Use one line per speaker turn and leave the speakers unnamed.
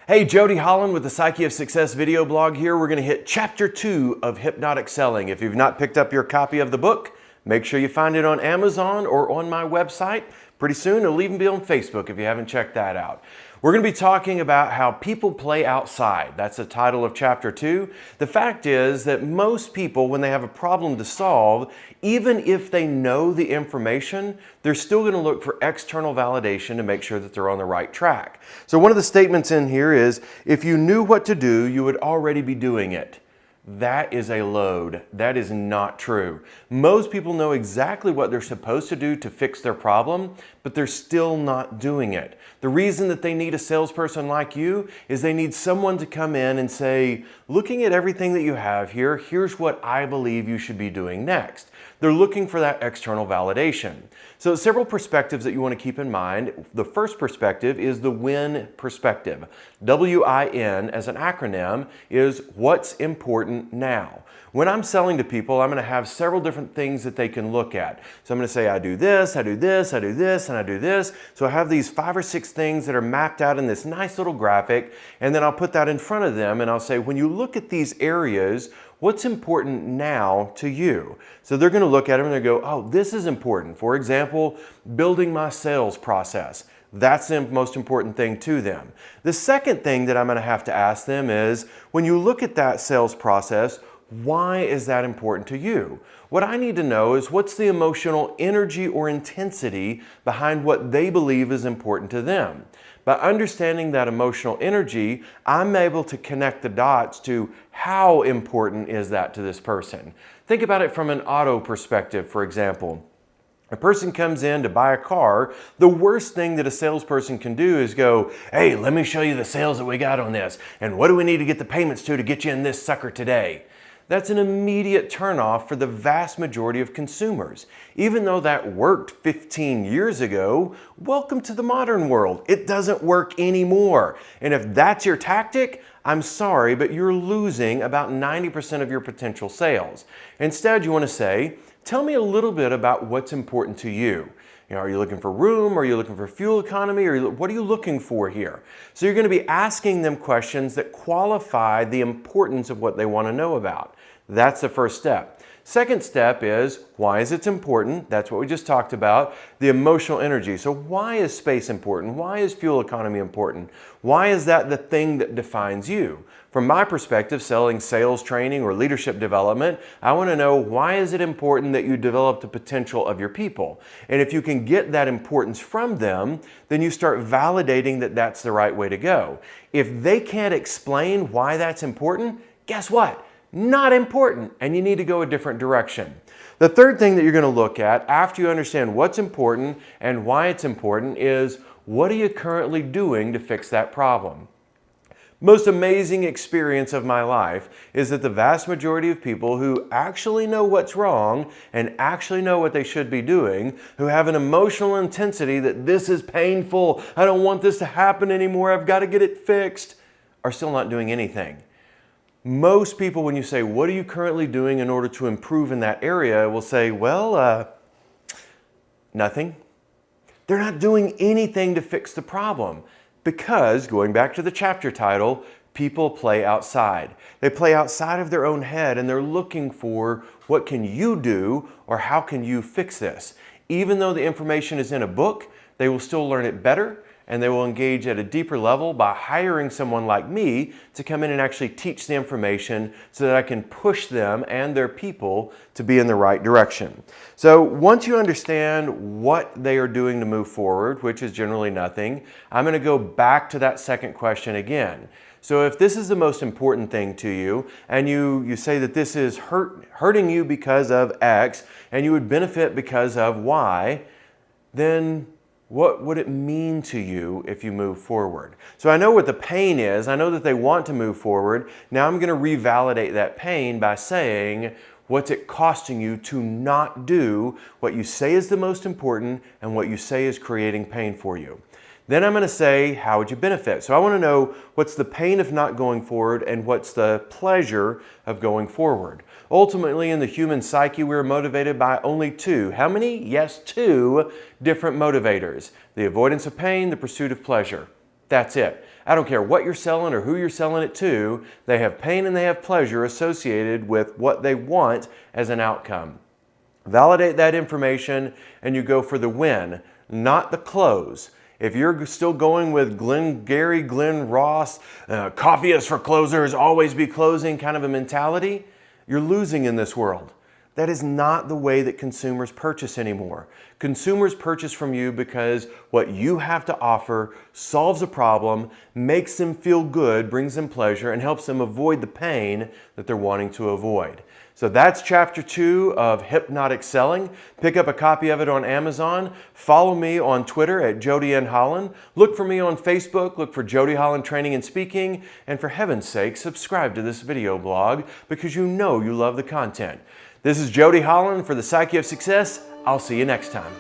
Hey, Jody Holland with the Psyche of Success video blog here. We're going to hit chapter 2 of Hypnotic Selling. If you've not picked up your copy of the book, make sure you find it on Amazon or on my website. Pretty soon it'll even be on Facebook if you haven't checked that out. We're going to be talking about how people play outside. That's the title of chapter 2. The fact is that most people, when they have a problem to solve, even if they know the information, they're still going to look for external validation to make sure that they're on the right track. So one of the statements in here is, if you knew what to do, you would already be doing it. That is a load. That is not true. Most people know exactly what they're supposed to do to fix their problem, but they're still not doing it. The reason that they need a salesperson like you is they need someone to come in and say, looking at everything that you have here, here's what I believe you should be doing next. They're looking for that external validation. So several perspectives that you want to keep in mind. The first perspective is the WIN perspective. W-I-N as an acronym is what's important now. When I'm selling to people, I'm going to have several different things that they can look at. So I'm going to say, I do this, I do this, I do this, and I do this. So I have these 5 or 6 things that are mapped out in this nice little graphic, and then I'll put that in front of them and I'll say, when you look at these areas, what's important now to you? So they're going to look at them and they go, oh, this is important. For example, building my sales process. That's the most important thing to them. The second thing that I'm going to have to ask them is, when you look at that sales process, why is that important to you? What I need to know is what's the emotional energy or intensity behind what they believe is important to them. By understanding that emotional energy, I'm able to connect the dots to how important is that to this person. Think about it from an auto perspective, for example. A person comes in to buy a car, the worst thing that a salesperson can do is go, hey, let me show you the sales that we got on this, and what do we need to get the payments to get you in this sucker today? That's an immediate turnoff for the vast majority of consumers. Even though that worked 15 years ago, welcome to the modern world. It doesn't work anymore. And if that's your tactic, I'm sorry, but you're losing about 90% of your potential sales. Instead, you want to say, tell me a little bit about what's important to you. You know, are you looking for room? Are you looking for fuel economy? Or what are you looking for here? So you're going to be asking them questions that qualify the importance of what they want to know about. That's the first step. Second step is, why is it important? That's what we just talked about. The emotional energy. So why is space important? Why is fuel economy important? Why is that the thing that defines you? From my perspective, selling sales training or leadership development, I want to know, why is it important that you develop the potential of your people? And if you can get that importance from them, then you start validating that that's the right way to go. If they can't explain why that's important, guess what? Not important, and you need to go a different direction. The third thing that you're going to look at after you understand what's important and why it's important is, what are you currently doing to fix that problem? Most amazing experience of my life is that the vast majority of people who actually know what's wrong and actually know what they should be doing, who have an emotional intensity that this is painful, I don't want this to happen anymore, I've got to get it fixed, are still not doing anything. Most people, when you say, what are you currently doing in order to improve in that area, will say, well, nothing. They're not doing anything to fix the problem. Because, going back to the chapter title, people play outside. They play outside of their own head and they're looking for, what can you do or how can you fix this? Even though the information is in a book, they will still learn it better, and they will engage at a deeper level by hiring someone like me to come in and actually teach the information so that I can push them and their people to be in the right direction. So once you understand what they are doing to move forward, which is generally nothing, I'm going to go back to that second question again. So if this is the most important thing to you, and you say that this is hurting you because of X, and you would benefit because of Y, then what would it mean to you if you move forward? So I know what the pain is. I know that they want to move forward. Now I'm going to revalidate that pain by saying, what's it costing you to not do what you say is the most important and what you say is creating pain for you? Then I'm going to say, how would you benefit? So I want to know, what's the pain of not going forward and what's the pleasure of going forward? Ultimately, in the human psyche, we're motivated by only 2. How many? Yes, 2 different motivators. The avoidance of pain, the pursuit of pleasure. That's it. I don't care what you're selling or who you're selling it to, they have pain and they have pleasure associated with what they want as an outcome. Validate that information and you go for the win, not the close. If you're still going with Glenn Ross, coffee is for closers, always be closing kind of a mentality, you're losing in this world. That is not the way that consumers purchase anymore. Consumers purchase from you because what you have to offer solves a problem, makes them feel good, brings them pleasure, and helps them avoid the pain that they're wanting to avoid. So that's chapter 2 of Hypnotic Selling. Pick up a copy of it on Amazon. Follow me on Twitter at Jody N. Holland. Look for me on Facebook. Look for Jody Holland Training and Speaking. And for heaven's sake, subscribe to this video blog because you know you love the content. This is Jody Holland for the Psyche of Success. I'll see you next time.